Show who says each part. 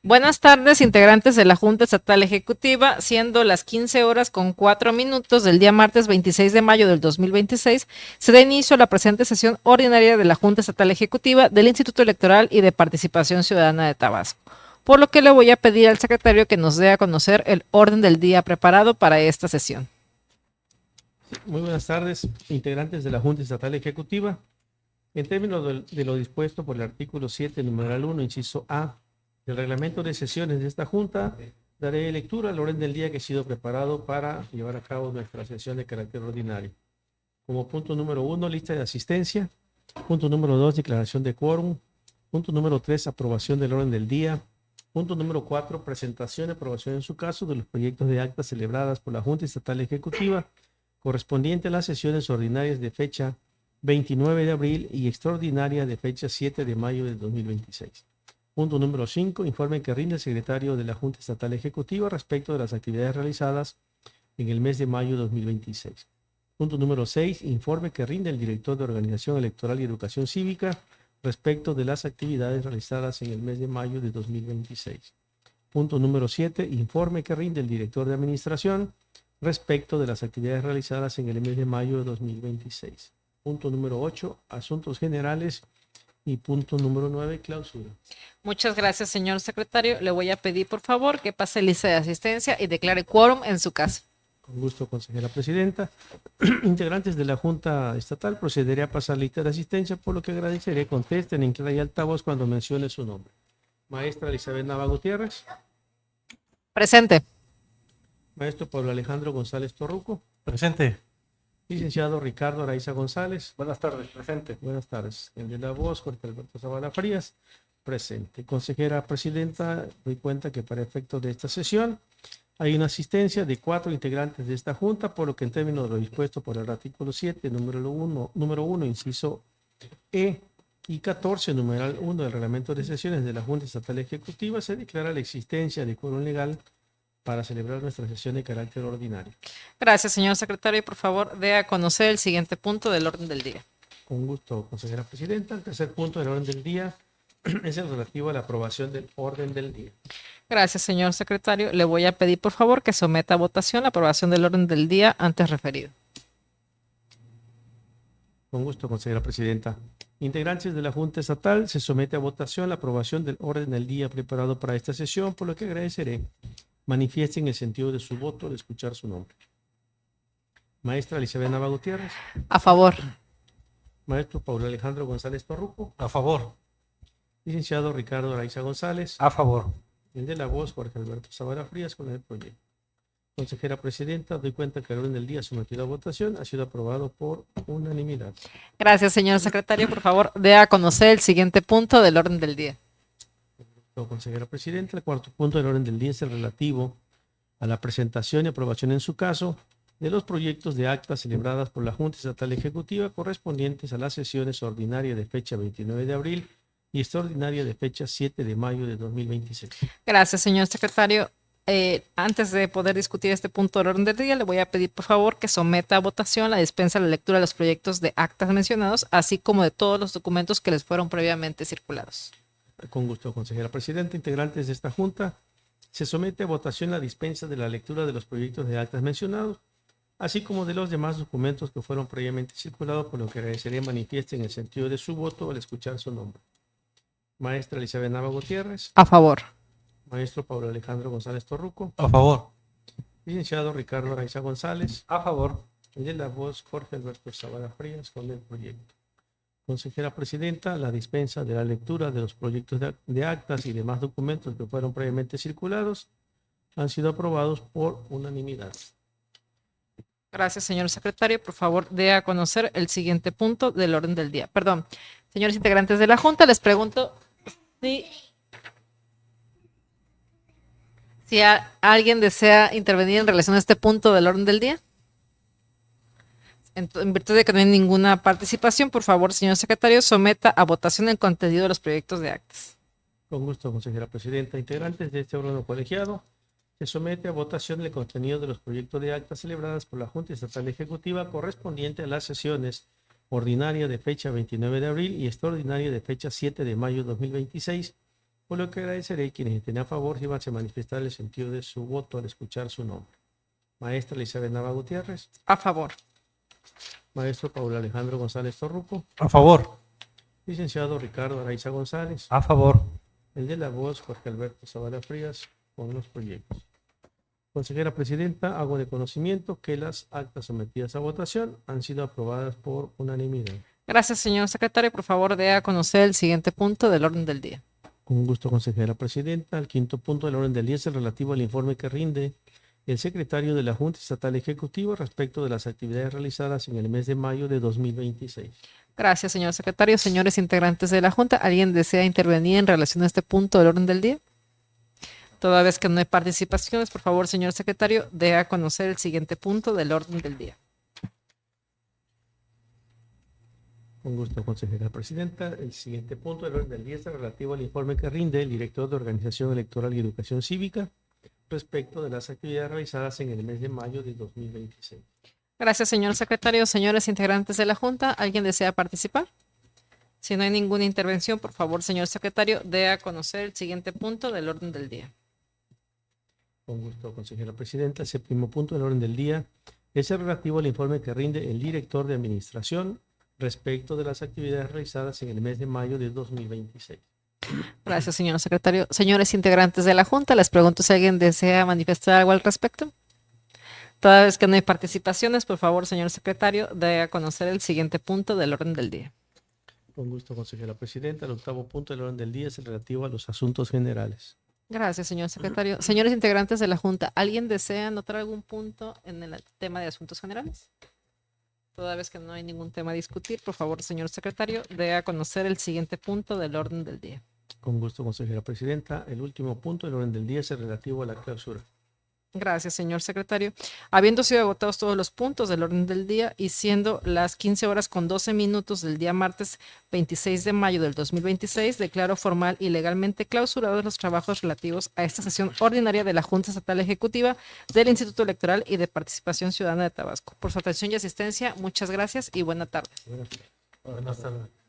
Speaker 1: Buenas tardes, integrantes de la Junta Estatal Ejecutiva, siendo las 15 horas con 4 minutos del día martes 26 de mayo del 2026, se da inicio a la presente sesión ordinaria de la Junta Estatal Ejecutiva del Instituto Electoral y de Participación Ciudadana de Tabasco, por lo que le voy a pedir al secretario que nos dé a conocer el orden del día preparado para esta sesión.
Speaker 2: Muy buenas tardes, integrantes de la Junta Estatal Ejecutiva. En términos de lo dispuesto por el artículo 7, numeral 1, inciso A, del reglamento de sesiones de esta Junta, daré lectura al orden del día que ha sido preparado para llevar a cabo nuestra sesión de carácter ordinario. Como punto número 1, lista de asistencia. Punto número 2, declaración de quórum. Punto número 3, aprobación del orden del día. Punto número 4, presentación y aprobación en su caso de los proyectos de actas celebradas por la Junta Estatal Ejecutiva correspondiente a las sesiones ordinarias de fecha 29 de abril y extraordinaria de fecha 7 de mayo de 2026. Punto número 5, informe que rinde el secretario de la Junta Estatal Ejecutiva respecto de las actividades realizadas en el mes de mayo de 2026. Punto número 6, informe que rinde el director de Organización Electoral y Educación Cívica respecto de las actividades realizadas en el mes de mayo de 2026. Punto número 7, informe que rinde el director de Administración respecto de las actividades realizadas en el mes de mayo de 2026. Punto número 8, asuntos generales. Y punto número 9, clausura.
Speaker 1: Muchas gracias, señor secretario. Le voy a pedir, por favor, que pase lista de asistencia y declare quórum en su caso.
Speaker 2: Con gusto, consejera presidenta. Integrantes de la Junta Estatal, procederé a pasar lista de asistencia, por lo que agradeceré contesten en clara y alta voz cuando mencione su nombre. Maestra Elizabeth Nava Gutiérrez.
Speaker 1: Presente.
Speaker 2: Maestro Pablo Alejandro González Torruco.
Speaker 3: Presente.
Speaker 2: Licenciado Ricardo Araiza González.
Speaker 3: Buenas tardes, presente.
Speaker 2: Buenas tardes. El de la voz, Jorge Alberto Zavala Frías. Presente. Consejera presidenta, doy cuenta que para efectos de esta sesión hay una asistencia de 4 integrantes de esta Junta, por lo que en términos de lo dispuesto por el artículo 7, número 1, inciso E, y 14, numeral 1 del reglamento de sesiones de la Junta Estatal Ejecutiva, se declara la existencia de quórum legal para celebrar nuestra sesión de carácter ordinario.
Speaker 1: Gracias, señor secretario. Y por favor, dé a conocer el siguiente punto del orden del día.
Speaker 2: Con gusto, consejera presidenta. El tercer punto del orden del día es el relativo a la aprobación del orden del día.
Speaker 1: Gracias, señor secretario. Le voy a pedir, por favor, que someta a votación la aprobación del orden del día antes referido.
Speaker 2: Con gusto, consejera presidenta. Integrantes de la Junta Estatal, se somete a votación la aprobación del orden del día preparado para esta sesión, por lo que agradeceré manifiesten el sentido de su voto al escuchar su nombre. Maestra Elizabeth Nava Gutiérrez.
Speaker 1: A favor.
Speaker 2: Maestro Pablo Alejandro González Torruco.
Speaker 3: A favor.
Speaker 2: Licenciado Ricardo Araiza González.
Speaker 3: A favor.
Speaker 2: El de la voz, Jorge Alberto Zavala Frías, con el proyecto. Consejera presidenta, doy cuenta que el orden del día sometido a votación ha sido aprobado por unanimidad.
Speaker 1: Gracias, señor secretario. Por favor, dé a conocer el siguiente punto del orden del día.
Speaker 2: Consejera presidenta, el cuarto punto del orden del día es el relativo a la presentación y aprobación en su caso de los proyectos de actas celebradas por la Junta Estatal Ejecutiva correspondientes a las sesiones ordinarias de fecha 29 de abril y extraordinaria de fecha 7 de mayo de 2026.
Speaker 1: Gracias, señor secretario. Antes de poder discutir este punto del orden del día, le voy a pedir, por favor, que someta a votación la dispensa de la lectura de los proyectos de actas mencionados, así como de todos los documentos que les fueron previamente circulados.
Speaker 2: Con gusto, consejera presidenta. Integrantes de esta Junta, se somete a votación la dispensa de la lectura de los proyectos de actas mencionados, así como de los demás documentos que fueron previamente circulados, por lo que agradeceré manifiesten el sentido de su voto al escuchar su nombre. Maestra Elizabeth Nava Gutiérrez.
Speaker 1: A favor.
Speaker 2: Maestro Pablo Alejandro González Torruco.
Speaker 3: A favor.
Speaker 2: Licenciado Ricardo Araiza González.
Speaker 3: A favor.
Speaker 2: El de la voz, Jorge Alberto Zavala Frías, con el proyecto. Consejera presidenta, la dispensa de la lectura de los proyectos de actas y demás documentos que fueron previamente circulados han sido aprobados por unanimidad.
Speaker 1: Gracias, señor secretario. Por favor, dé a conocer el siguiente punto del orden del día. Perdón, señores integrantes de la Junta, les pregunto si alguien desea intervenir en relación a este punto del orden del día. En virtud de que no hay ninguna participación, por favor, señor secretario, someta a votación el contenido de los proyectos de actas.
Speaker 2: Con gusto, consejera presidenta. Integrantes de este órgano colegiado, se somete a votación el contenido de los proyectos de actas celebradas por la Junta Estatal Ejecutiva correspondiente a las sesiones ordinaria de fecha 29 de abril y extraordinaria de fecha 7 de mayo de 2026, por lo que agradeceré quienes estén a favor si van a manifestar el sentido de su voto al escuchar su nombre. Maestra Elizabeth Nava Gutiérrez.
Speaker 1: A favor.
Speaker 2: Maestro Paulo Alejandro González Torruco.
Speaker 3: A favor.
Speaker 2: Licenciado Ricardo Araiza González.
Speaker 3: A favor.
Speaker 2: El de la voz, Jorge Alberto Zavala Frías, con los proyectos. Consejera Presidenta, hago de conocimiento que las actas sometidas a votación han sido aprobadas por unanimidad.
Speaker 1: Gracias, señor secretario. Por favor, dé a conocer el siguiente punto del orden del día.
Speaker 2: Con gusto, consejera Presidenta. El quinto punto del orden del día es el relativo al informe que rinde el secretario de la Junta Estatal Ejecutiva respecto de las actividades realizadas en el mes de mayo de 2026.
Speaker 1: Gracias, señor secretario. Señores integrantes de la Junta, ¿alguien desea intervenir en relación a este punto del orden del día? Toda vez que no hay participaciones, por favor, señor secretario, dé a conocer el siguiente punto del orden del día.
Speaker 2: Con gusto, consejera Presidenta. El siguiente punto del orden del día es el relativo al informe que rinde el director de Organización Electoral y Educación Cívica respecto de las actividades realizadas en el mes de mayo de 2026.
Speaker 1: Gracias, señor secretario. Señores integrantes de la Junta, ¿alguien desea participar? Si no hay ninguna intervención, por favor, señor secretario, dé a conocer el siguiente punto del orden del día.
Speaker 2: Con gusto, consejera Presidenta. El séptimo punto del orden del día es el relativo al informe que rinde el director de Administración respecto de las actividades realizadas en el mes de mayo de 2026.
Speaker 1: Gracias, señor secretario. Señores integrantes de la Junta, les pregunto si alguien desea manifestar algo al respecto. Toda vez que no hay participaciones, por favor, señor secretario, dé a conocer el siguiente punto del orden del día.
Speaker 2: Con gusto, consejera Presidenta. El octavo punto del orden del día es el relativo a los asuntos generales.
Speaker 1: Gracias, señor secretario. Señores integrantes de la Junta, ¿alguien desea anotar algún punto en el tema de asuntos generales? Toda vez que no hay ningún tema a discutir, por favor, señor secretario, dé a conocer el siguiente punto del orden del día.
Speaker 2: Con gusto, consejera Presidenta. El último punto del orden del día es el relativo a la clausura.
Speaker 1: Gracias, señor secretario. Habiendo sido agotados todos los puntos del orden del día y siendo las 15 horas con 12 minutos del día martes 26 de mayo del 2026, declaro formal y legalmente clausurados los trabajos relativos a esta sesión ordinaria de la Junta Estatal Ejecutiva del Instituto Electoral y de Participación Ciudadana de Tabasco. Por su atención y asistencia, muchas gracias y buena tarde.
Speaker 2: Buenas tardes.